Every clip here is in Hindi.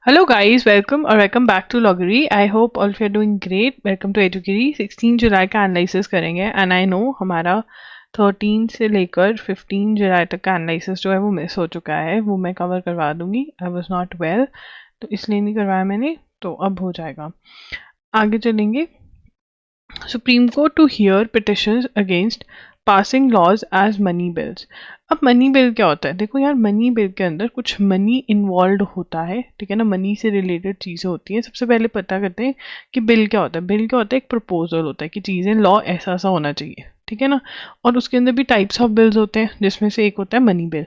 Hello guys, welcome back to Loggery. I hope all of you are doing great. Welcome to Edugery. 16 जुलाई का एनालिसिस करेंगे एंड आई नो हमारा 13 से लेकर 15 जुलाई तक का एनालिसिस जो है वो मिस हो चुका है, वो मैं कवर करवा दूंगी. आई वॉज नॉट वेल तो इसलिए नहीं करवाया मैंने, तो अब हो जाएगा. आगे चलेंगे. Supreme court to hear petitions against passing laws as money bills. अब मनी बिल क्या होता है? देखो यार, मनी बिल के अंदर कुछ मनी इन्वॉल्व होता है, ठीक है ना. मनी से रिलेटेड चीज़ें होती हैं. सबसे पहले पता करते हैं कि बिल क्या होता है. बिल क्या होता है? एक प्रपोजल होता है कि चीज़ें लॉ ऐसा ऐसा होना चाहिए, ठीक है ना. और उसके अंदर भी टाइप्स ऑफ बिल्स होते हैं, जिसमें से एक होता है मनी बिल,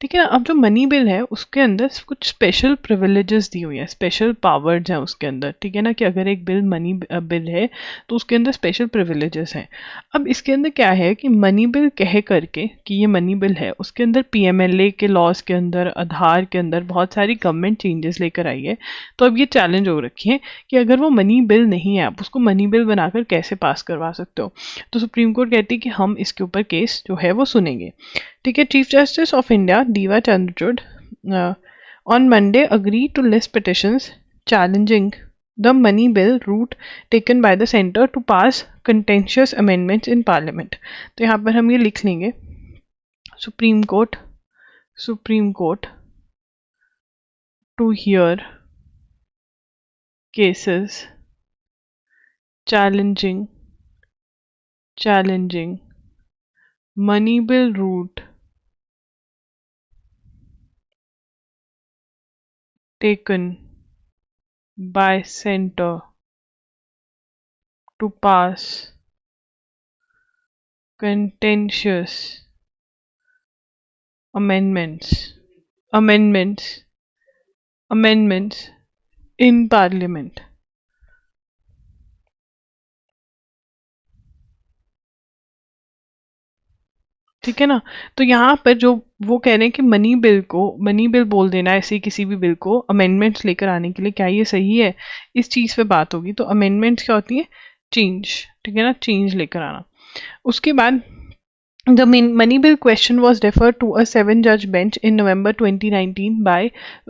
ठीक है ना. अब जो मनी बिल है उसके अंदर कुछ स्पेशल प्रिविलेजेस दी हुई है, स्पेशल पावर्स हैं उसके अंदर, ठीक है ना. कि अगर एक बिल मनी बिल है तो उसके अंदर स्पेशल प्रिविलेजेस हैं. अब इसके अंदर क्या है कि मनी बिल कह करके कि ये मनी बिल है, उसके अंदर पीएमएलए के लॉज के अंदर, आधार के अंदर बहुत सारी गवर्नमेंट चेंजेस लेकर आई है. तो अब ये चैलेंज हो रखी है कि अगर वो मनी बिल नहीं है, आप उसको मनी बिल बनाकर कैसे पास करवा सकते हो. तो सुप्रीम कोर्ट कहती है कि हम इसके ऊपर केस जो है वो सुनेंगे, ठीक है. Chief justice of India D Y Chandrachud on Monday agreed to list petitions challenging the money bill route taken by the centre to pass contentious amendments in parliament. तो यहाँ पर हम ये लिख लेंगे, supreme court to hear cases challenging money bill route taken by centre to pass contentious amendments in parliament. ठीक है ना. तो यहाँ पर जो वो कह रहे हैं कि मनी बिल बोल देना ऐसे किसी भी बिल को अमेंडमेंट्स लेकर आने के लिए, क्या ये सही है? इस चीज़ पे बात होगी. तो अमेंडमेंट्स क्या होती है? चेंज, ठीक है ना, चेंज लेकर आना. उसके बाद the money bill question was referred to a 7-judge bench in November 2019 by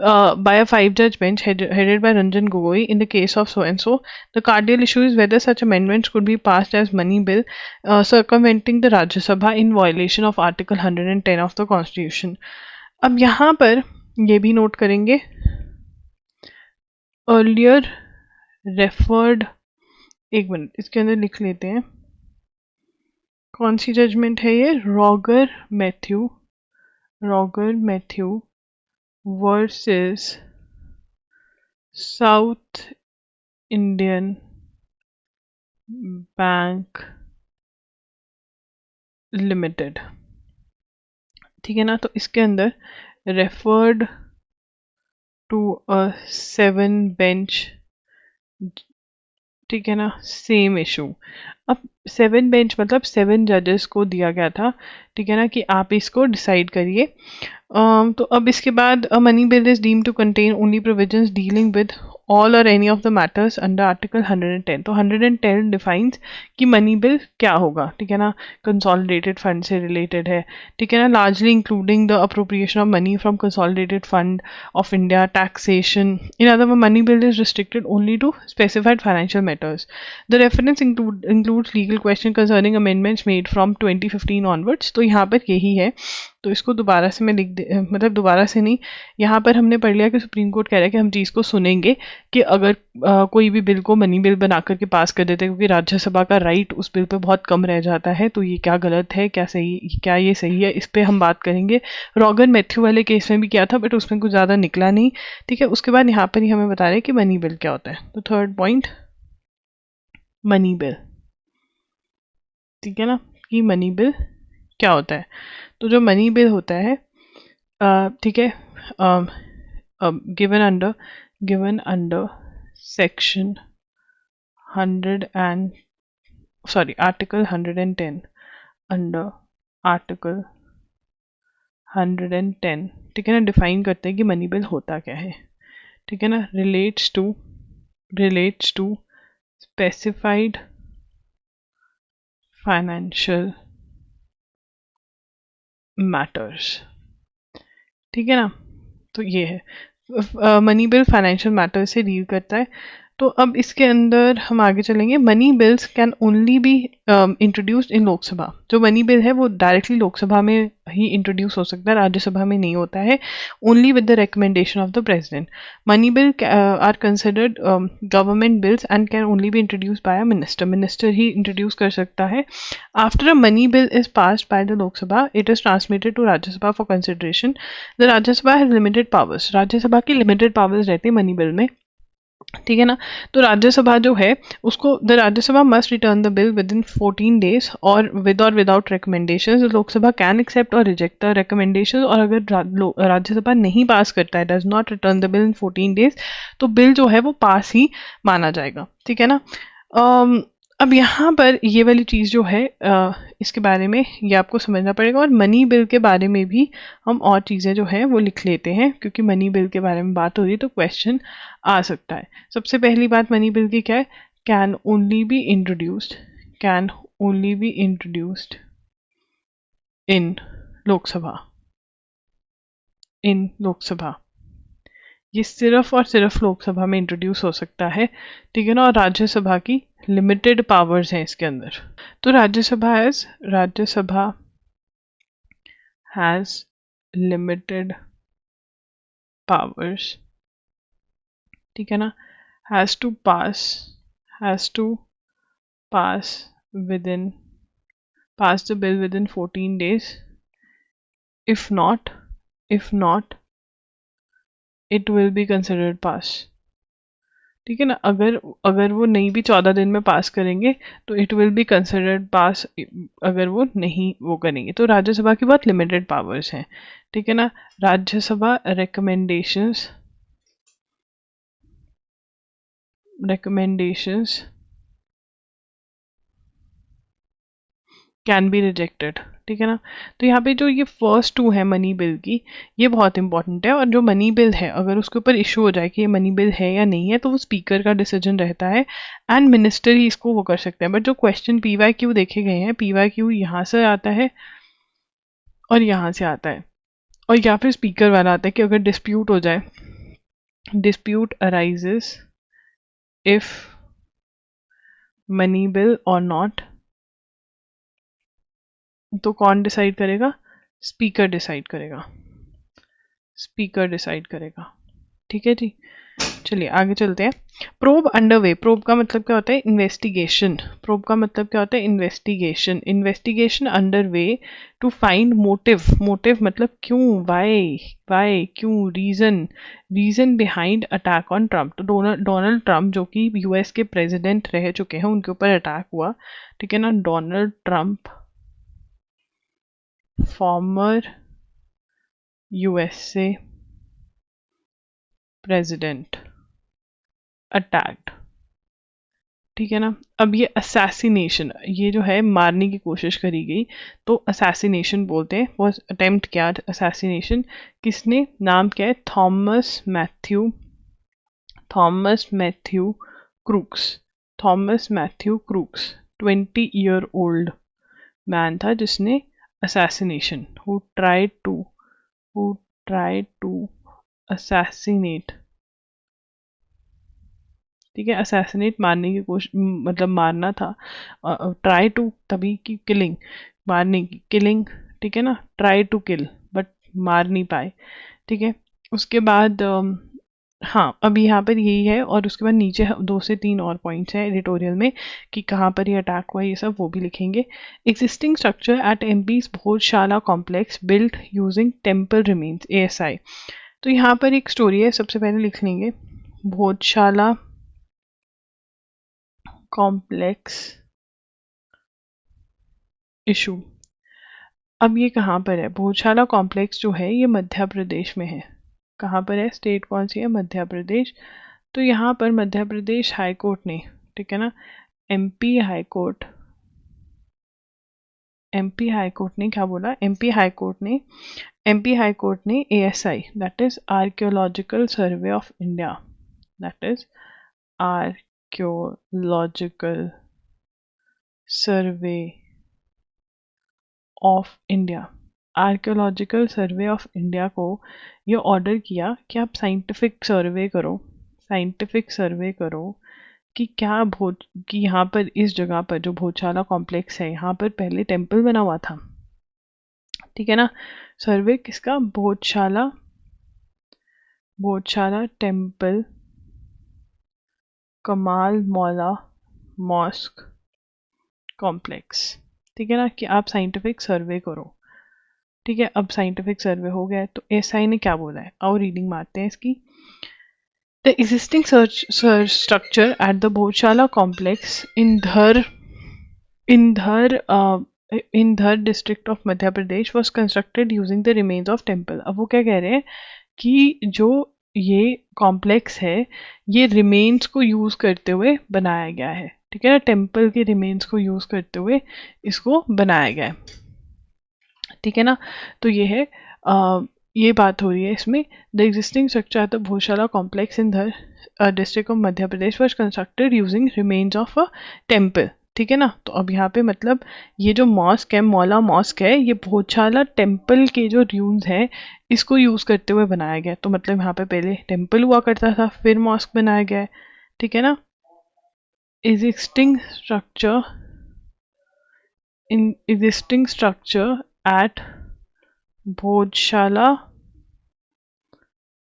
a 5-judge bench headed by Ranjan Gogoi in the case of so and so. The cardinal issue is whether such amendments could be passed as money bill, circumventing the Rajya Sabha in violation of Article 110 of the Constitution. अब यहाँ पर ये भी नोट करेंगे, earlier referred, एक मिनट इसके अंदर लिख लेते हैं कौन सी जजमेंट है ये. Roger Matthew versus south Indian bank limited, ठीक है ना. तो इसके अंदर रेफर्ड टू अ 7 बेंच, ठीक है ना, सेम इशू. अब 7 बेंच मतलब 7 जजेस को दिया गया था, ठीक है ना, कि आप इसको डिसाइड करिए. तो अब इसके बाद money bill is deem to contain only provisions dealing with all और any of the matters under article 110. तो 110 डिफाइंस कि मनी बिल क्या होगा, ठीक है ना. कंसोलिडेटेड फंड से रिलेटेड है, ठीक है ना. Largely including the appropriation of money from consolidated fund of India, taxation. In other words, money bill is restricted only to specified financial matters. The reference includes legal question concerning amendments made from 2015 onwards. तो यहाँ पर यही है. तो इसको दोबारा से मैं मतलब दोबारा से नहीं, यहाँ पर हमने पढ़ लिया कि सुप्रीम कोर्ट कह रहा है कि हम चीज़ को सुनेंगे कि अगर कोई भी बिल को मनी बिल बना करके पास कर देते हैं, क्योंकि राज्यसभा का राइट उस बिल पे बहुत कम रह जाता है. तो ये क्या गलत है, क्या सही, क्या ये सही है, इस पर हम बात करेंगे. रॉगर मैथ्यू वाले केस में भी किया था, बट उसमें कुछ ज़्यादा निकला नहीं, ठीक है. उसके बाद यहाँ पर ही हमें बता रहे हैं कि मनी बिल क्या होता है. तो थर्ड पॉइंट, मनी बिल, ठीक है ना, कि मनी बिल क्या होता है. तो जो मनी बिल होता है, ठीक है, given under section article 110, under article 110, ठीक है ना, डिफाइन करते हैं कि मनी बिल होता क्या है, ठीक है ना. Relates to specified financial matters, ठीक है ना. तो ये है. मनी बिल फाइनेंशियल मैटर से डील करता है। तो अब इसके अंदर हम आगे चलेंगे। Money bills can only be introduced in Lok Sabha. जो मनी बिल है वो डायरेक्टली लोकसभा में ही इंट्रोड्यूस हो सकता है, राज्यसभा में नहीं होता है। Only with the recommendation of the president. Money bill are considered government bills and can only be introduce by a minister. Minister ही इंट्रोड्यूस कर सकता है। After a money bill is passed by the Lok Sabha, it is transmitted to Rajya Sabha for consideration. The Rajya Sabha has limited powers. Rajya Sabha की लिमिटेड पावर्स रहती है मनी बिल में, ठीक है ना। तो राज्यसभा जो है उसको, the Rajya Sabha must return the bill within 14 days और without recommendation. Lok Sabha can accept और रिजेक्ट द रिकमेंडेशन। और अगर राज्यसभा नहीं पास करता है, does not return the bill in 14 days, तो बिल जो है वो पास ही माना जाएगा, ठीक है ना। अब यहाँ पर ये वाली चीज़ जो है इसके बारे में ये आपको समझना पड़ेगा। और मनी बिल के बारे में भी हम और चीज़ें जो हैं वो लिख लेते हैं, क्योंकि मनी बिल के बारे में बात हो रही है तो क्वेश्चन आ सकता है। सबसे पहली बात मनी बिल की क्या है? Can only be introduced, can only be introduced in Lok Sabha, in Lok Sabha. ये सिर्फ और सिर्फ लोकसभा में इंट्रोड्यूस हो सकता है, ठीक है ना। और राज्यसभा की लिमिटेड पावर्स हैं इसके अंदर। तो राज्यसभा हैज लिमिटेड पावर्स, ठीक है ना। Has to pass within pass the bill within 14 days. if not it will be considered pass, ठीक है ना। अगर वो नहीं भी 14 दिन में पास करेंगे तो इट विल बी कंसिडर्ड पास, अगर वो नहीं वो करेंगे। तो राज्यसभा की बहुत लिमिटेड पावर्स हैं, ठीक है ना। Rajya Sabha recommendations can be rejected, ठीक है ना। तो यहाँ पे जो ये फर्स्ट टू है मनी बिल की, ये बहुत इंपॉर्टेंट है। और जो मनी बिल है अगर उसके ऊपर इशू हो जाए कि ये मनी बिल है या नहीं है, तो वो स्पीकर का डिसीजन रहता है एंड मिनिस्टर ही इसको वो कर सकते हैं। बट जो क्वेश्चन PYQ देखे गए हैं, PYQ यहाँ से आता है और यहाँ से आता है, और या फिर स्पीकर वाला आता है कि अगर डिस्प्यूट हो जाए, dispute arises if money bill और नॉट, तो कौन डिसाइड करेगा? स्पीकर डिसाइड करेगा, स्पीकर डिसाइड करेगा, ठीक है जी। चलिए आगे चलते हैं। Probe underway. प्रोब का मतलब क्या होता है? इन्वेस्टिगेशन। प्रोब का मतलब क्या होता है? Investigation. Investigation underway to find motive. Motive मतलब क्यों, वाई क्यों, reason behind attack on Trump. तो डोनाल्ड ट्रम्प जो कि US के प्रेसिडेंट रह चुके हैं, उनके ऊपर अटैक हुआ, ठीक है ना। Donald Trump farmer USA president attacked, ठीक है ना। अब ये असैसिनेशन, ये जो है मारने की कोशिश करी गई, तो असैसिनेशन बोलते हैं। वो अटेम्प्ट किया असैसिनेशन, किसने? नाम क्या है? Thomas Matthew Crooks. Thomas Matthew Crooks 20-year-old man था जिसने assassination, who tried to assassinate, ठीक है। असैसिनेट मारने की कोशिश, मतलब मारना था। ट्राई टू तभी की किलिंग, मारने की, किलिंग, ठीक है ना। ट्राई टू किल बट मार नहीं पाए, ठीक है। उसके बाद हाँ, अभी यहाँ पर यही है। और उसके बाद नीचे 2 से 3 और पॉइंट्स हैं एडिटोरियल में कि कहाँ पर ये अटैक हुआ, ये सब वो भी लिखेंगे। Existing structure eight MP's Bhojshala complex built using temple remains, ASI। तो यहाँ पर एक स्टोरी है, सबसे पहले लिख लेंगे भोजशाला कॉम्प्लेक्स इशू। अब ये कहाँ पर है? भोजशाला कॉम्प्लेक्स जो है ये मध्य प्रदेश में है। कहाँ पर है? स्टेट कौन सी है? मध्य प्रदेश। तो यहाँ पर मध्य प्रदेश हाई कोर्ट ने, ठीक है ना, MP हाई कोर्ट ने क्या बोला? MP हाई कोर्ट ने ASI, that is archaeological survey of India, that is archaeological survey of India, archaeological survey of India को ये ऑर्डर किया कि आप साइंटिफिक सर्वे करो कि क्या भोज कि यहाँ पर इस जगह पर जो भोजशाला कॉम्प्लेक्स है यहाँ पर पहले टेम्पल बना हुआ था, ठीक है ना। सर्वे किसका? भोजशाला टेम्पल कमाल मौला मॉस्क कॉम्प्लेक्स, ठीक है ना, कि आप साइंटिफिक सर्वे करो, ठीक है। अब साइंटिफिक सर्वे हो गया है तो एसआई ने क्या बोला है, आओ रीडिंग मारते हैं इसकी। The existing structure at the Bhojshala complex in Dhar district of Madhya Pradesh was constructed using the remains of temple। अब वो क्या कह रहे हैं कि जो ये कॉम्प्लेक्स है ये रिमेन्स को यूज करते हुए बनाया गया है, ठीक है ना, टेम्पल के रिमेन्स को यूज करते हुए इसको बनाया गया है, ठीक है ना। तो ये है ये बात हो रही है इसमें। The existing structure at the Bhojshala complex in the district of Madhya Pradesh was constructed using remains of a temple, ठीक है ना। तो अब यहाँ पे मतलब ये जो मॉस्क है, मौला मॉस्क है, ये भोजशाला टेम्पल के जो र्यूम्स हैं इसको यूज करते हुए बनाया गया। तो मतलब यहाँ पे पहले टेम्पल हुआ करता था फिर मॉस्क बनाया गया है, ठीक है ना। existing structure at Bhojshala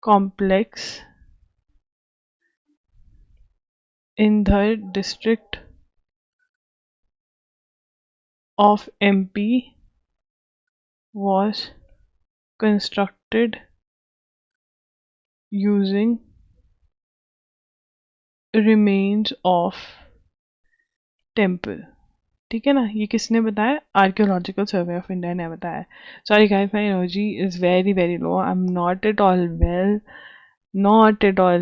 complex in the district of MP was constructed using remains of temple, ठीक है ना। ये किसने बताया? आर्कियोलॉजिकल सर्वे ऑफ इंडिया ने बताया। Sorry guys, my energy is very very low, I am not at all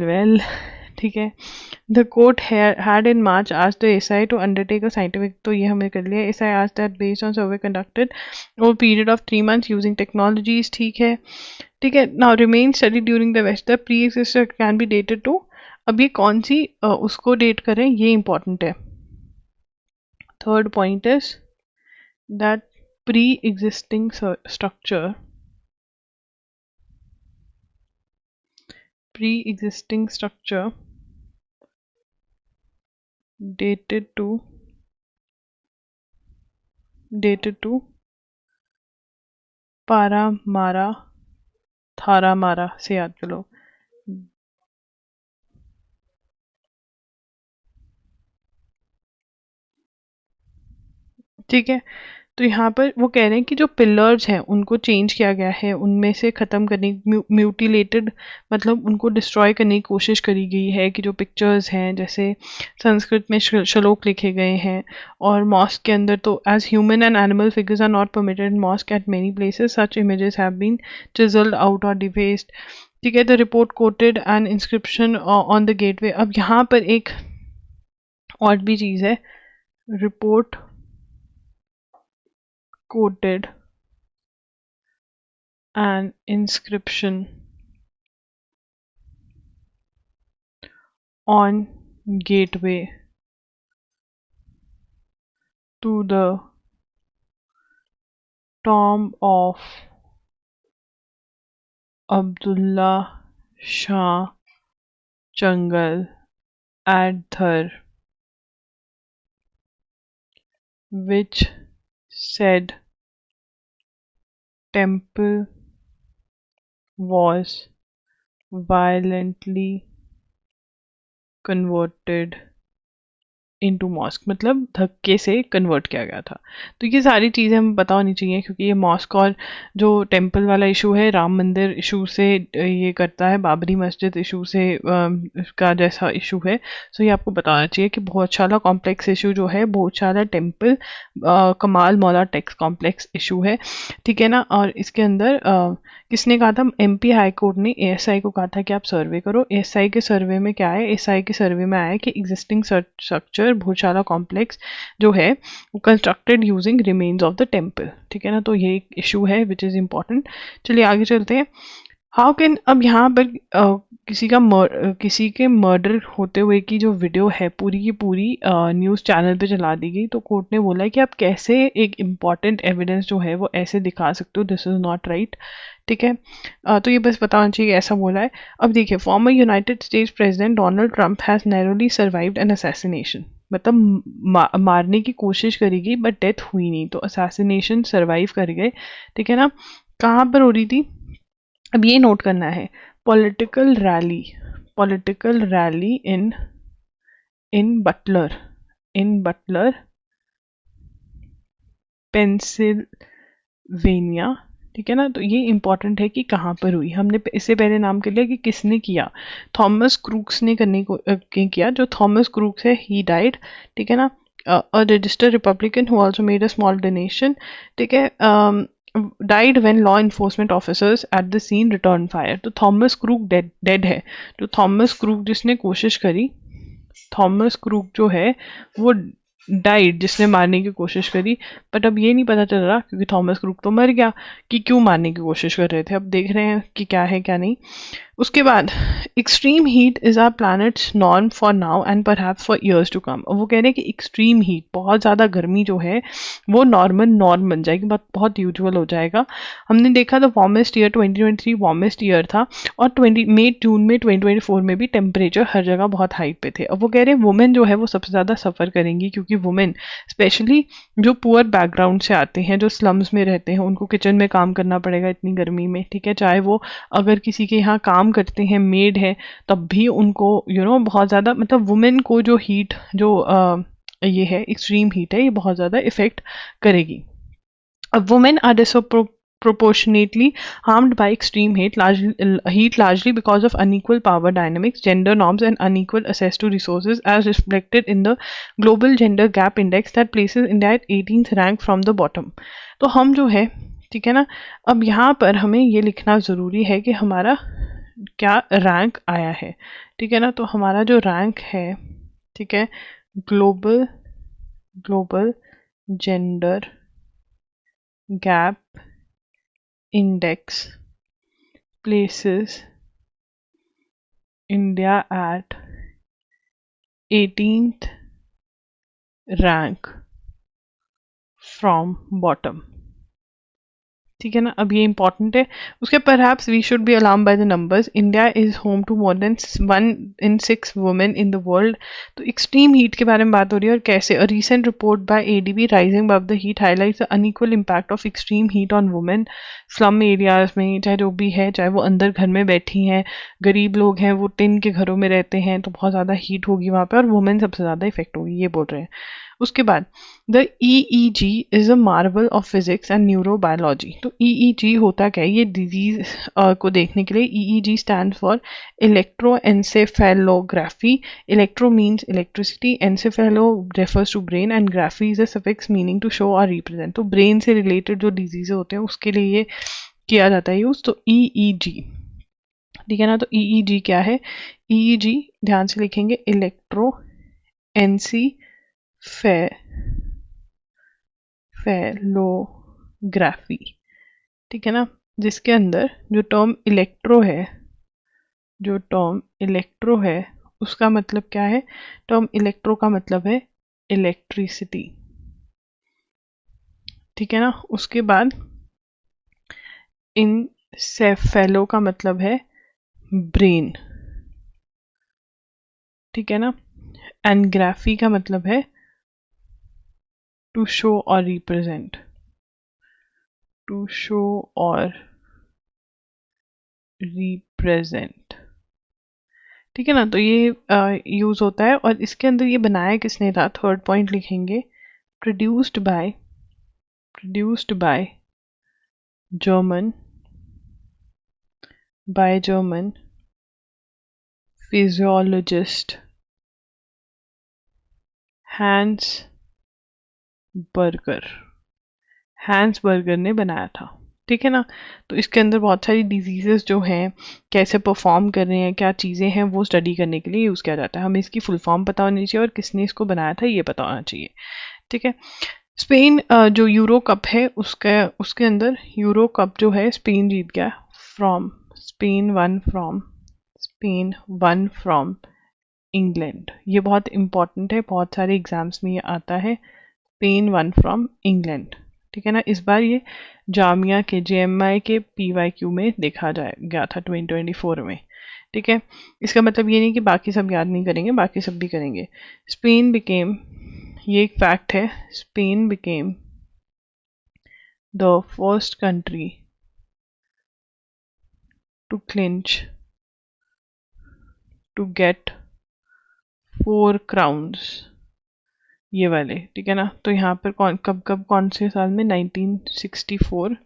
well, ठीक है। The court had in March asked the ASI to undertake a scientific, तो ये हमने कर लिया। ASI asked that based on survey conducted over period of 3 months using technologies, ठीक है, ठीक है। Now remain study during the west the pre existed can be dated to, अब ये कौन सी उसको डेट करें ये इंपॉर्टेंट है। Third point is that pre-existing structure dated to पारामारा थारामारा से याद करो, ठीक है। तो यहाँ पर वो कह रहे हैं कि जो पिलर्स हैं उनको चेंज किया गया है, उनमें से ख़त्म करने म्यूटिलेटेड मतलब उनको डिस्ट्रॉय करने की कोशिश करी गई है, कि जो पिक्चर्स हैं जैसे संस्कृत में श्लोक लिखे गए हैं। और मॉस्क के अंदर तो as human and animal figures are not permitted in mosque at many places, such images have been chiselled out और डिफेस्ड, ठीक है। The report quoted an inscription on the gateway. अब यहाँ पर एक और भी चीज़ है, report quoted an inscription on gateway to the tomb of Abdullah Shah Changal at Dhar, which said temple was violently converted into mosque, मतलब धक्के से कन्वर्ट किया गया था। तो ये सारी चीज़ें हमें पता होनी चाहिए, क्योंकि ये मॉस्क और जो टेम्पल वाला इशू है राम मंदिर इशू से ये करता है, बाबरी मस्जिद इशू से का जैसा इशू है। सो ये आपको बताना चाहिए कि भोजशाला कॉम्प्लेक्स इशू जो है भोजशाला टेम्पल कमाल मौला टेक्स कॉम्प्लेक्स इशू है, ठीक है ना। और इसके अंदर किसने कहा था? MP हाई कोर्ट ने ASI को कहा था कि आप सर्वे करो। ASI के सर्वे में क्या है? ASI के सर्वे में आया है कि एग्जिस्टिंग स्ट्रक्चर भोजशाला कॉम्प्लेक्स जो है वो constructed using remains of the temple, ठीक है ना। तो ये एक इशू है विच इज़ इम्पॉर्टेंट। चलिए आगे चलते हैं। हाउ कैन, अब यहाँ पर किसी के मर्डर होते हुए की जो वीडियो है पूरी की पूरी न्यूज़ चैनल पे चला दी गई, तो कोर्ट ने बोला है कि आप कैसे एक इम्पॉर्टेंट एविडेंस जो है वो ऐसे दिखा सकते हो, दिस इज़ नॉट राइट। ठीक है, तो ये बस बताना चाहिए, ऐसा बोला है। अब देखिए, former United States president Donald Trump has narrowly survived an assassination, मतलब मारने की कोशिश करी गई बट डेथ हुई नहीं, तो असैसिनेशन सर्वाइव कर गए। ठीक है ना, कहाँ पर हो रही थी, अब ये नोट करना है, political rally, political rally in Butler, in Butler Pennsylvania. ठीक है ना, तो ये इंपॉर्टेंट है कि कहाँ पर हुई। हमने इससे पहले नाम कर लिया कि किसने किया, थॉमस क्रूक्स ने करने को किया। जो थॉमस क्रूक्स है ही डाइड। ठीक है ना, a registered Republican who also made a small donation. ठीक है, died when law enforcement officers at the scene returned fire। तो थॉमस क्रूक डेड है। तो थॉमस क्रूक जिसने कोशिश करी, थॉमस क्रूक जो है वो डाइड, जिसने मारने की कोशिश करी। बट अब ये नहीं पता चल रहा, क्योंकि थॉमस क्रूक तो मर गया, कि क्यों मारने की कोशिश कर रहे थे। अब देख रहे हैं कि क्या है क्या नहीं। उसके बाद, extreme heat is our planet's norm for now and perhaps for years to come. वो कह रहे हैं कि एक्सट्रीम हीट, बहुत ज़्यादा गर्मी जो है वो नॉर्म बन जाएगी, बहुत यूजुअल हो जाएगा। हमने देखा था वार्मेस्ट ईयर 2023 वार्मेस्ट ईयर था, और जून में 2024 में भी टेम्परेचर हर जगह बहुत हाई पे थे। अब वो कह रहे हैं वुमेन जो है वो सबसे ज़्यादा सफ़र करेंगी, क्योंकि वुमेन स्पेशली जो पुअर बैकग्राउंड से आते हैं, जो स्लम्स में रहते हैं, उनको किचन में काम करना पड़ेगा इतनी गर्मी में। ठीक है, चाहे वो अगर किसी के यहाँ काम करते हैं, मेड है, तब भी उनको बहुत ज़्यादा, मतलब वुमेन को जो हीट जो ये है, एक्सट्रीम हीट है, ये बहुत ज़्यादा इफेक्ट करेगी। अब women are disproportionately harmed by extreme heat largely because of unequal power dynamics, gender norms, and unequal access to resources, as reflected in the Global Gender Gap Index that places India at 18th rank from the bottom। तो हम जो है, ठीक है ना, अब यहाँ पर हमें ये लिखना ज़रूरी है कि हमारा क्या रैंक आया है। ठीक है ना, तो हमारा जो रैंक है, ठीक है, global global gender gap index places India at 18th rank from bottom। ठीक है ना, अब ये इंपॉर्टेंट है। उसके perhaps we should be alarm by the numbers, India is home to more than 1 in 6 women in the world. तो एक्सट्रीम हीट के बारे में बात हो रही है, और कैसे a recent report by ADB rising above the heat highlights the unequal impact of extreme heat on women. Slum areas में, चाहे जो भी है, चाहे वो अंदर घर में बैठी हैं, गरीब लोग हैं, वो टिन के घरों में रहते हैं, तो बहुत ज़्यादा हीट होगी वहाँ पे, और वुमेन सबसे ज़्यादा इफेक्ट होगी, ये बोल रहे हैं। उसके बाद, the EEG is a Marvel of physics and neurobiology. तो EEG होता क्या है, ये डिजीज को देखने के लिए। EEG stand for electroencephalography. Electro means electricity, encephalo refers to brain, and graphy is a suffix meaning to show और रिप्रेजेंट। तो ब्रेन से रिलेटेड जो डिजीज होते हैं उसके लिए ये किया जाता है यूज। तो EEG, ठीक है ना, तो EEG क्या है, EEG ध्यान से लिखेंगे, इलेक्ट्रो फेलोग्राफी। ठीक है ना, जिसके अंदर जो टर्म इलेक्ट्रो है, जो टर्म इलेक्ट्रो है उसका मतलब क्या है, टर्म इलेक्ट्रो का मतलब है इलेक्ट्रिसिटी। ठीक है ना, उसके बाद इनसेफेलो का मतलब है ब्रेन। ठीक है ना, एंड ग्राफी का मतलब है टू शो और रिप्रेजेंट, टू शो और रिप्रेजेंट। ठीक है ना, तो ये यूज होता है। और इसके अंदर ये बनाया किसने था, थर्ड पॉइंट लिखेंगे, produced by German physiologist Hans Berger. Hans Berger ने बनाया था। ठीक है ना, तो इसके अंदर बहुत सारी डिजीजेस जो हैं, कैसे परफॉर्म कर रहे हैं, क्या चीज़ें हैं, वो स्टडी करने के लिए यूज़ किया जाता है। हमें इसकी फुल फॉर्म पता होनी चाहिए, और किसने इसको बनाया था ये पता होना चाहिए। ठीक है, स्पेन जो यूरो कप है उसके अंदर यूरो कप जो है स्पेन जीत गया from Spain one from England. ये बहुत इंपॉर्टेंट है, बहुत सारे एग्जाम्स में ये आता है, स्पेन वन फ्रॉम इंग्लैंड। ठीक है ना, इस बार ये जामिया के JMI के PYQ में देखा गया था 2024 में। ठीक है, इसका मतलब ये नहीं कि बाकी सब याद नहीं करेंगे, बाकी सब भी करेंगे। स्पेन बिकेम, ये एक फैक्ट है, Spain became the first country to clinch to get 4 crowns, ये वाले। ठीक है ना, तो यहाँ पर कौन से साल में, 1964,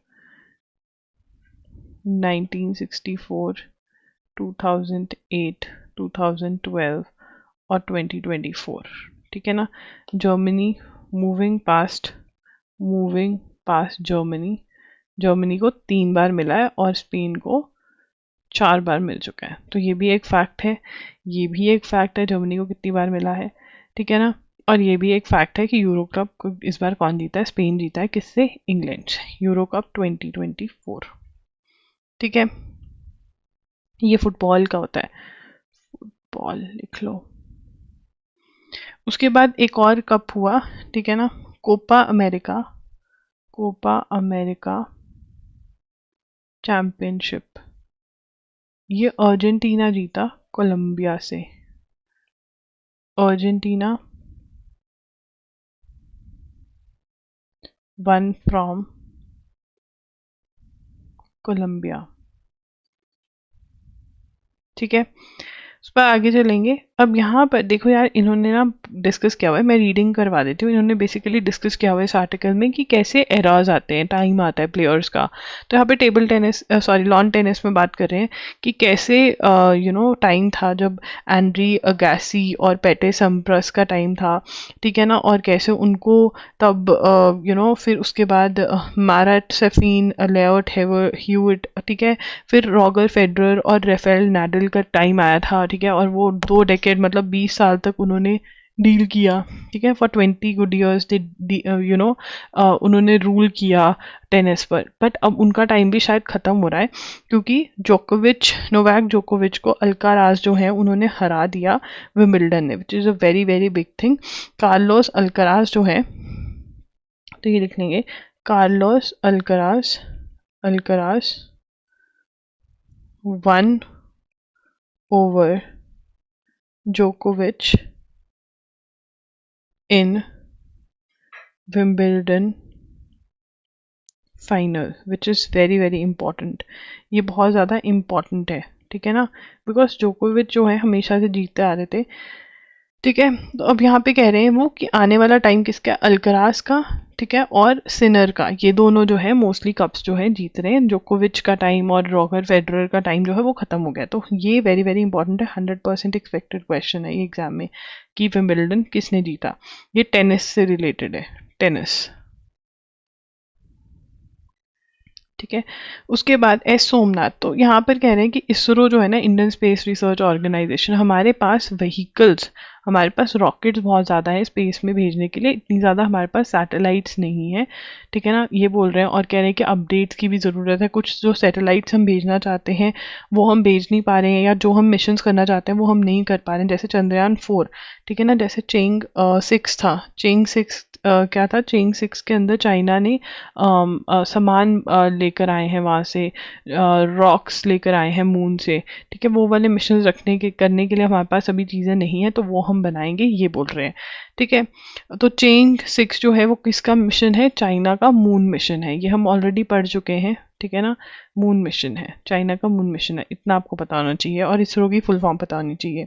2008, 2012 और 2024। ठीक है ना, जर्मनी मूविंग पास्ट जर्मनी को 3 बार मिला है और स्पेन को 4 बार मिल चुका है। तो ये भी एक फैक्ट है, जर्मनी को कितनी बार मिला है। ठीक है ना, और ये भी एक फैक्ट है कि यूरो कप इस बार कौन जीता है, स्पेन जीता है। किससे? इंग्लैंड से, यूरो कप 2024। ठीक है, ये फुटबॉल का होता है, फुटबॉल लिख लो। उसके बाद एक और कप हुआ, ठीक है ना, कोपा अमेरिका चैंपियनशिप। ये अर्जेंटीना जीता कोलंबिया से, अर्जेंटीना वन फ्रॉम कोलंबिया। ठीक है, उस पर आगे चलेंगे। अब यहाँ पर देखो यार, इन्होंने ना डिस्कस किया हुआ है, मैं रीडिंग करवा देती हूँ। इन्होंने बेसिकली डिस्कस किया हुआ है इस आर्टिकल में कि कैसे एरर्स आते हैं, टाइम आता है प्लेयर्स का। तो यहाँ पे टेबल टेनिस, लॉन टेनिस में बात कर रहे हैं कि कैसे टाइम था जब एंड्री अगासी और पेटे सम्प्रस का टाइम था। ठीक है ना, और कैसे उनको तब फिर उसके बाद मारट सेफीन, लेओट ह्यूइट, ठीक है, फिर रॉगर फेडरर और राफेल नाडल का टाइम आया था। ठीक है, और वो 2 डेकेड मतलब 20 साल तक उन्होंने डील किया। ठीक है, फॉर 20 गुड ईयर्स उन्होंने रूल किया टेनिस पर। बट अब उनका टाइम भी शायद ख़त्म हो रहा है, क्योंकि नोवाक जोकोविच को अल्काराज जो है उन्होंने हरा दिया विंबलडन ने, which is a very very big thing. Carlos Alcaraz जो है, तो ये लिख लेंगे, कार्लोस अल्काराज वन ओवर जोकोविच in Wimbledon final, which is very very important. ये बहुत ज़्यादा इम्पॉर्टेंट है। ठीक है ना, बिकॉज जोकोविच जो है हमेशा से जीतते आ रहे थे। ठीक है, तो अब यहाँ पे कह रहे हैं वो कि आने वाला टाइम किसका है, अल्कराज का, ठीक है, और सिनर का। ये दोनों जो है मोस्टली कप्स जो है जीत रहे हैं। जोकोविच का टाइम और रॉगर फेडरर का टाइम जो है वो खत्म हो गया। तो ये वेरी वेरी इंपॉर्टेंट है, 100% एक्सपेक्टेड क्वेश्चन है ये एग्जाम में कि विंबलडन किसने जीता। ये टेनिस से रिलेटेड है, टेनिस। ठीक है, उसके बाद एस सोमनाथ, तो यहाँ पर कह रहे हैं कि इसरो जो है ना, इंडियन स्पेस रिसर्च ऑर्गेनाइजेशन, हमारे पास व्हीकल्स, हमारे पास रॉकेट्स बहुत ज़्यादा है स्पेस में भेजने के लिए, इतनी ज़्यादा हमारे पास सैटेलाइट्स नहीं है। ठीक है ना, ये बोल रहे हैं और कह रहे हैं कि अपडेट्स की भी ज़रूरत है। कुछ जो सैटेलाइट्स हम भेजना चाहते हैं वो हम भेज नहीं पा रहे हैं, या जो हम मिशंस करना चाहते हैं वो हम नहीं कर पा रहे हैं, जैसे चंद्रयान 4। ठीक है ना, जैसे चेंग 6 था, चेंग 6 क्या था, चेंग 6 के अंदर चाइना ने सामान लेकर आए हैं वहाँ से, रॉक्स लेकर आए हैं मून से। ठीक है, वो वाले मिशन करने के लिए हमारे पास अभी चीज़ें नहीं है, तो वो हम बनाएंगे, ये बोल रहे हैं। ठीक है, तो चेंग 6 जो है वो किसका मिशन है, चाइना का मून मिशन है। ये हम ऑलरेडी पढ़ चुके हैं। ठीक है ना, मून मिशन है, चाइना का मून मिशन है, इतना आपको पता होना चाहिए, और इसरो की फुल फॉर्म पता होनी चाहिए।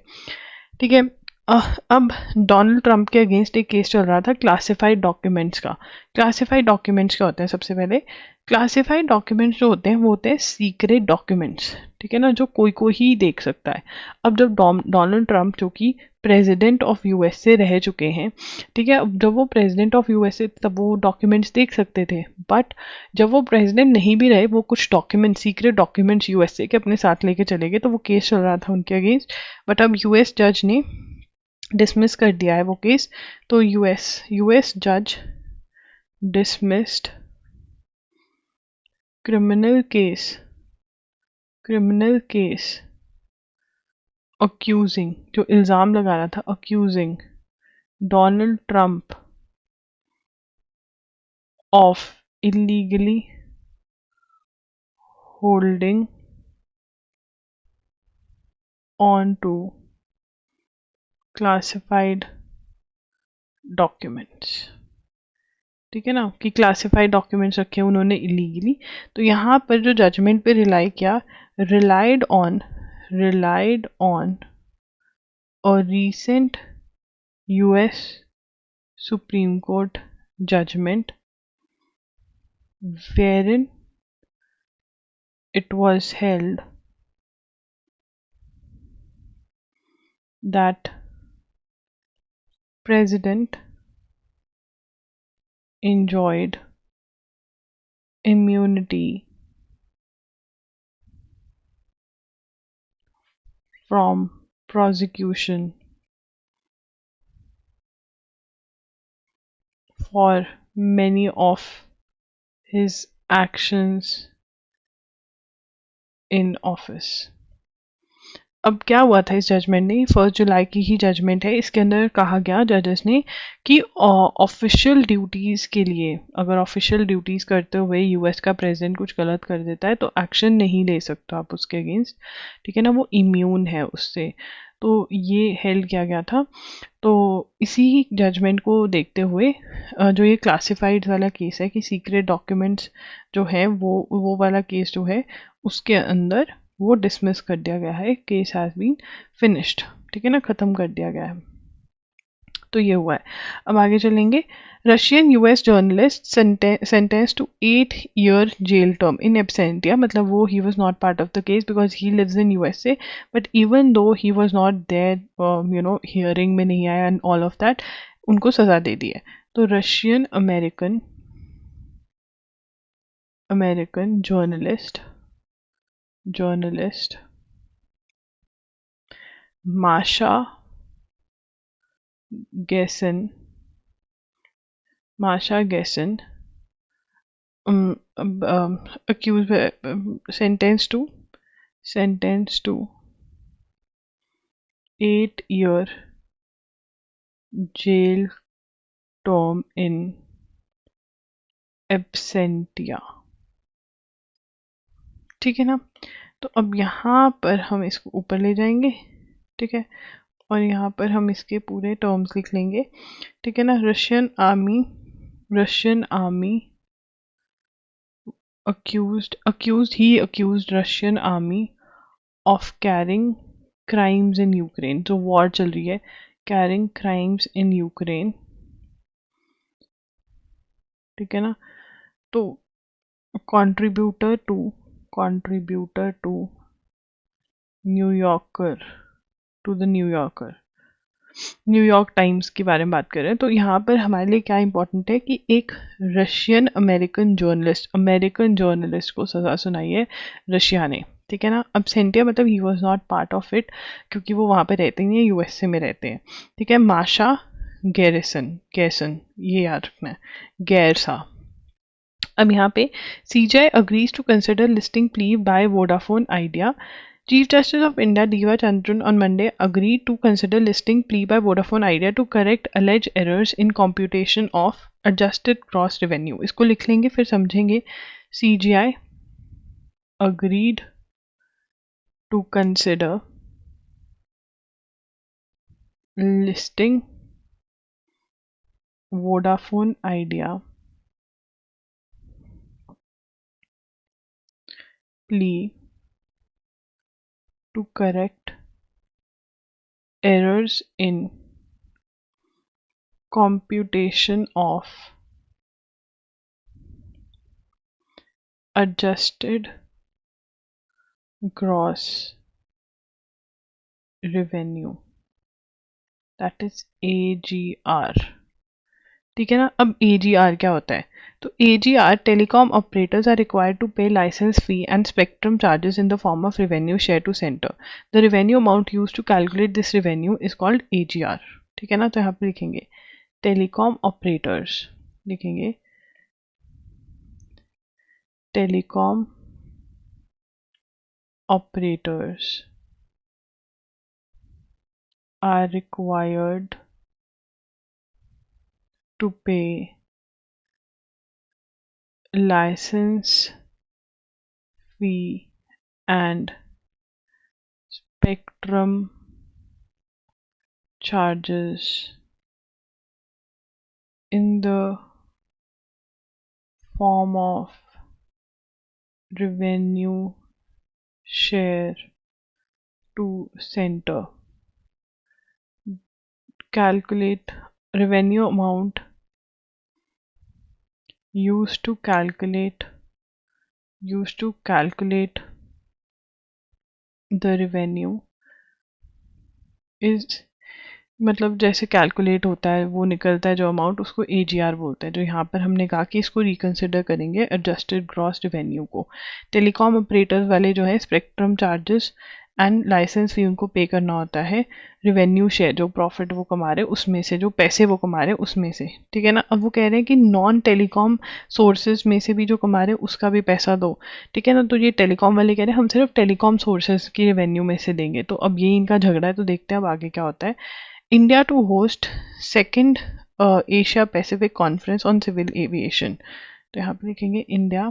ठीक है, अब डोनाल्ड ट्रंप के अगेंस्ट एक केस चल रहा था क्लासिफाइड डॉक्यूमेंट्स का। क्लासिफाइड डॉक्यूमेंट्स क्या होते हैं? सबसे पहले क्लासिफाइड डॉक्यूमेंट्स जो होते हैं वो होते हैं सीक्रेट डॉक्यूमेंट्स। ठीक है ना, जो कोई ही देख सकता है। अब जब डोनाल्ड ट्रंप जो कि प्रेसिडेंट ऑफ यूएसए रह चुके हैं, ठीक है, जब वो प्रेसिडेंट ऑफ यूएसए तब वो डॉक्यूमेंट्स देख सकते थे। बट जब वो प्रेसिडेंट नहीं भी रहे, वो कुछ डॉक्यूमेंट, सीक्रेट डॉक्यूमेंट्स यूएसए के अपने साथ लेके चले गए, तो वो केस चल रहा था उनके अगेंस्ट। बट अब यूएस जज ने डिसमिस कर दिया है वो केस। तो यूएस जज dismissed criminal case criminal case accusing, जो इल्ज़ाम लगा रहा था, accusing Donald Trump of illegally holding on to classified documents। ठीक है ना, कि क्लासिफाइड डॉक्यूमेंट्स रखे उन्होंने इलीगली। तो यहाँ पर जो जजमेंट पे रिलाई किया, relied on a recent US supreme court judgement wherein it was held that president enjoyed immunity from prosecution for many of his actions in office। अब क्या हुआ था इस जजमेंट ने, 1 जुलाई की ही जजमेंट है। इसके अंदर कहा गया जजेस ने कि ऑफिशियल ड्यूटीज़ के लिए, अगर ऑफिशियल ड्यूटीज़ करते हुए यूएस का प्रेसिडेंट कुछ गलत कर देता है तो एक्शन नहीं ले सकते आप उसके अगेंस्ट, ठीक है ना, वो इम्यून है उससे। तो ये हेल्ड किया गया था। तो इसी जजमेंट को देखते हुए जो ये क्लासिफाइड वाला केस है कि सीक्रेट डॉक्यूमेंट्स जो है वो वाला केस जो है उसके अंदर वो डिसमिस कर दिया गया है, केस हैज़ बीन फिनिश्ड, ठीक है ना, ख़त्म कर दिया गया है। तो ये हुआ है। अब आगे चलेंगे। Russian US journalist sentence to 8 year jail term in absentia, मतलब वो he was not part of the case because he lives in USA, but even though he was not there, hearing में नहीं आया एंड ऑल ऑफ दैट, उनको सज़ा दे दी है। तो रशियन अमेरिकन जर्नलिस्ट माशा गेसन accused, sentenced to 8 year jail term in absentia, ठीक है ना। तो अब यहाँ पर हम इसको ऊपर ले जाएंगे, ठीक है, और यहाँ पर हम इसके पूरे टर्म्स लिख लेंगे, ठीक है ना। Russian army accused Russian army of carrying crimes in Ukraine, जो वॉर चल रही है, carrying crimes in Ukraine, ठीक है ना। तो contributor to न्यूयॉर्क टाइम्स के बारे में बात कर रहे हैं। तो यहाँ पर हमारे लिए क्या इंपॉर्टेंट है कि एक रशियन अमेरिकन जर्नलिस्ट को सज़ा सुनाई है रशिया ने, ठीक है ना। अब सेंटिया मतलब ही was not part of it, क्योंकि वो वहाँ पे रहते नहीं है, यूएसए में रहते हैं, ठीक है। माशा गैसन, ये याद रखना है, गैरसा। अब यहाँ पे CJI agrees to consider listing plea by Vodafone Idea. Chief Justice of India Diva Chandran on Monday agreed to consider listing plea by Vodafone Idea to correct alleged errors in computation of adjusted gross revenue। इसको लिख लेंगे फिर समझेंगे। CGI agreed to consider listing Vodafone Idea plea to correct errors in computation of adjusted gross revenue, that is AGR, ठीक है ना। अब AGR क्या होता है? तो AGR, telecom operators are required to pay licence fee and spectrum charges in the form of revenue share to centre. The revenue amount use to calculate this revenue is called AGR, ठीक है ना। तो यहाँ पे लिखेंगे टेलीकॉम ऑपरेटर्स, लिखेंगे telecom operators are required to pay license fee and spectrum charges in the form of revenue share to center. Calculate revenue amount used to calculate the revenue is, मतलब जैसे कैलकुलेट होता है वो निकलता है जो अमाउंट, उसको AGR बोलते हैं। जो यहाँ पर हमने कहा कि इसको रिकंसिडर करेंगे एडजस्टेड ग्रॉस रेवेन्यू को। टेलीकॉम ऑपरेटर्स वाले जो है स्पेक्ट्रम चार्जेस एंड लाइसेंस फी उनको पे करना होता है रेवेन्यू शेयर, जो प्रॉफिट वो कमा रहे उसमें से, जो पैसे वो कमा रहे उसमें से, ठीक है ना। अब वो कह रहे हैं कि नॉन टेलीकॉम सोर्सेज में से भी जो कमा रहे उसका भी पैसा दो, ठीक है ना। तो ये टेलीकॉम वाले कह रहे हैं हम सिर्फ टेलीकॉम सोर्सेज की रेवेन्यू में से देंगे। तो अब ये इनका झगड़ा है, तो देखते हैं अब आगे क्या होता है। India to host second Asia Pacific Conference on Civil Aviation। तो यहाँ पे लिखेंगे India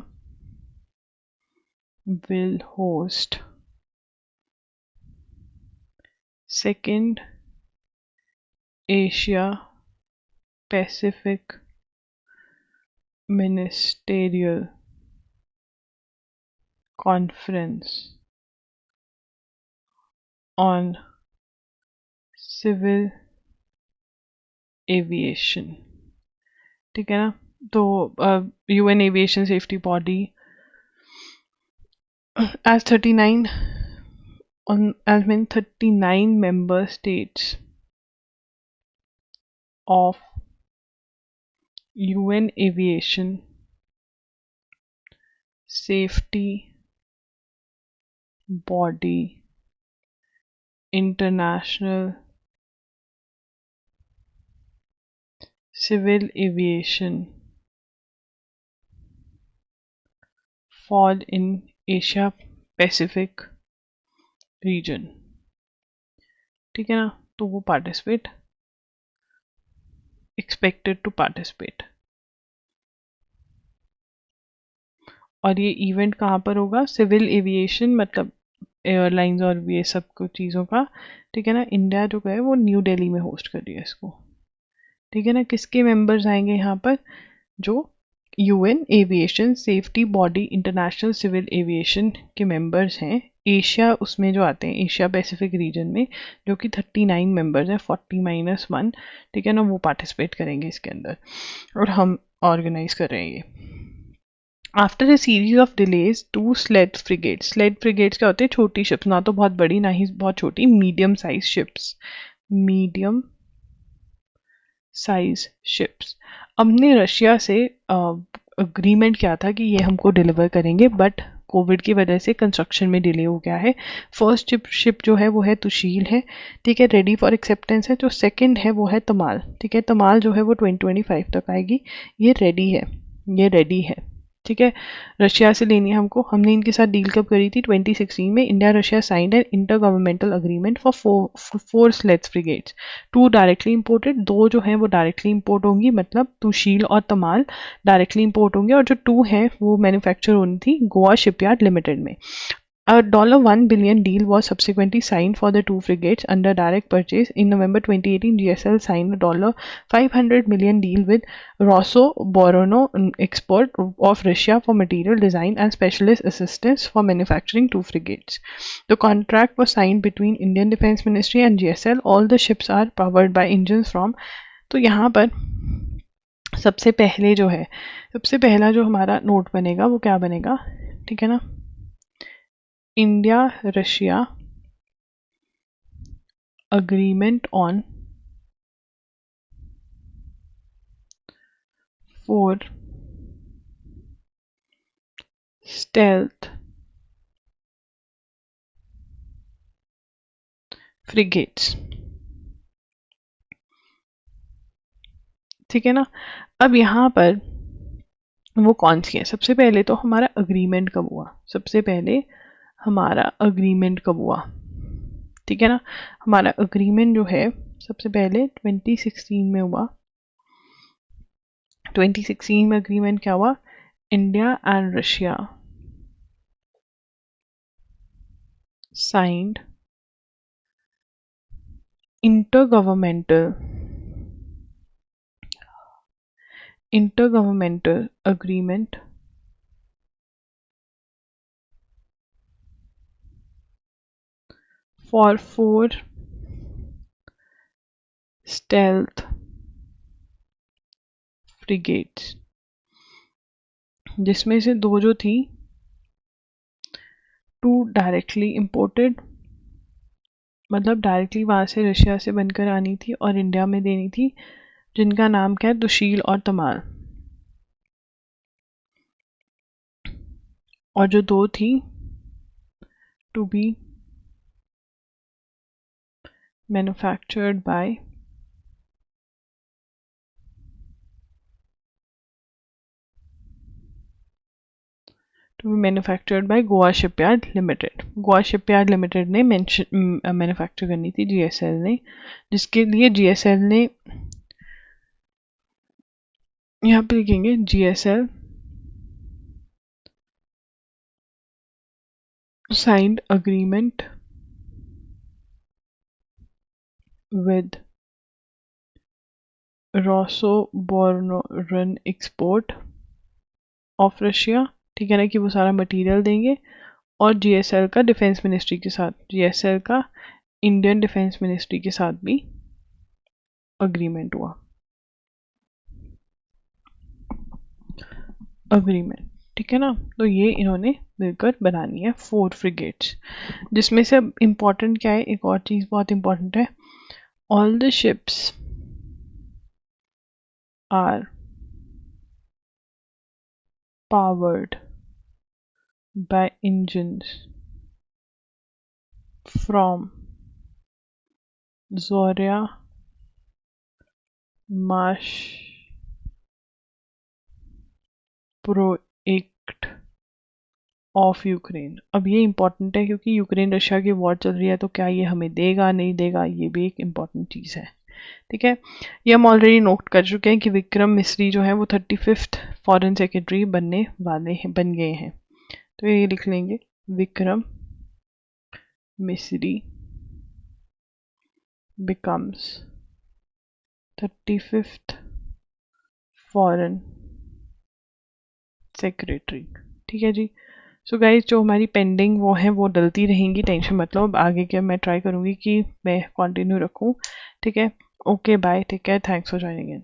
will host second Asia Pacific Ministerial Conference on Civil Aviation, ठीक है ना। तो UN Aviation Safety Body as 39 member states of UN Aviation Safety Body International Civil Aviation fall in Asia Pacific region, ठीक है ना। तो वो पार्टिसिपेट एक्सपेक्टेड टू पार्टिसिपेट। और ये इवेंट कहाँ पर होगा? सिविल एविएशन मतलब एयरलाइंस और ये सब कुछ चीज़ों का, ठीक है ना। इंडिया जो है वो न्यू दिल्ली में होस्ट कर रही है इसको, ठीक है ना। किसके मेंबर्स आएंगे यहाँ पर? जो UN aviation safety body international civil aviation के मेंबर्स हैं। एशिया उसमें जो आते हैं एशिया पैसिफिक रीजन में, जो कि 39 मेंबर्स हैं, 40-1, ठीक है ना। वो पार्टिसिपेट करेंगे इसके अंदर और हम ऑर्गेनाइज कर रहे हैं ये। After a series of delays to slated frigates क्या होते हैं? छोटी शिप्स, ना तो बहुत बड़ी ना ही बहुत छोटी, medium size ships, medium size ships. हमने रशिया से अग्रीमेंट किया था कि ये हमको डिलीवर करेंगे, बट कोविड की वजह से कंस्ट्रक्शन में डिले हो गया है। फर्स्ट शिप जो है वो है तुशील है, ठीक है, रेडी फॉर एक्सेप्टेंस है। जो सेकंड है वो है तमाल, ठीक है। तमाल जो है वो 2025 तक आएगी। ये रेडी है, ठीक है। रशिया से लेनी है हमको। हमने इनके साथ डील कब करी थी? 2016 में। India Russia signed an intergovernmental agreement for 4 stealth frigates, 2 directly imported, 2 जो हैं वो डायरेक्टली इंपोर्ट होंगी, मतलब तुशील और तमाल डायरेक्टली इंपोर्ट होंगे, और जो 2 हैं वो मैन्युफैक्चर होनी थी गोवा शिपयार्ड लिमिटेड में। A $1 billion deal was subsequently signed for the 2 frigates under direct purchase. In November 2018, GSL signed a $500 million deal with Rosoboronno Export of Russia for material design and specialist assistance for manufacturing 2 frigates. The contract was signed between Indian Defence Ministry and GSL. All the ships are powered by engines from. तो यहाँ पर सबसे पहला जो हमारा नोट बनेगा वो क्या बनेगा, ठीक है ना। India Russia agreement on 4 stealth frigates, ठीक है ना। अब यहाँ पर वो कौन सी है? सबसे पहले तो हमारा अग्रीमेंट कब हुआ? सबसे पहले हमारा अग्रीमेंट कब हुआ, ठीक है ना। हमारा अग्रीमेंट जो है सबसे पहले 2016 में हुआ। 2016 में अग्रीमेंट क्या हुआ, India and Russia signed intergovernmental agreement for 4 stealth frigates, जिसमें से 2 जो थी, 2 डायरेक्टली इंपोर्टेड, मतलब डायरेक्टली वहां से रशिया से बनकर आनी थी और इंडिया में देनी थी, जिनका नाम क्या है, दुशील और तमाल। और जो 2 थी, to be manufactured by Goa shipyard limited. Goa shipyard limited ने मैन्युफैक्चर करनी थी जीएसएल ने, जिसके लिए जीएसएल ने, यहाँ पे लिखेंगे GSL signed agreement with Rosoboronexport export of Russia, ठीक है ना, कि वो सारा मटेरियल देंगे। और जीएसएल का डिफेंस मिनिस्ट्री के साथ, जीएसएल का इंडियन डिफेंस मिनिस्ट्री के साथ भी अग्रीमेंट हुआ, अग्रीमेंट, ठीक है ना। तो ये इन्होंने मिलकर बनानी है 4 फ्रिगेट्स, जिसमें से अब इम्पॉर्टेंट क्या है, एक और चीज़ बहुत इम्पॉर्टेंट है, all the ships are powered by engines from Zorya Marsh project of Ukraine. अब ये इम्पॉर्टेंट है क्योंकि यूक्रेन रशिया की वॉर चल रही है, तो क्या ये हमें देगा नहीं देगा, ये भी एक इम्पॉर्टेंट चीज़ है, ठीक है। ये हम ऑलरेडी नोट कर चुके हैं कि विक्रम मिस्री जो है वो 35th फॉरेन सेक्रेटरी बनने वाले हैं, बन गए हैं। तो ये लिख लेंगे, Vikram Misri becomes 35th foreign secretary, ठीक है जी। सो गाइज, जो हमारी पेंडिंग वो है वो डलती रहेंगी, टेंशन मत लो। अब आगे के मैं ट्राई करूँगी कि मैं कंटिन्यू रखूँ, ठीक है। Okay bye, take care, thanks for joining in.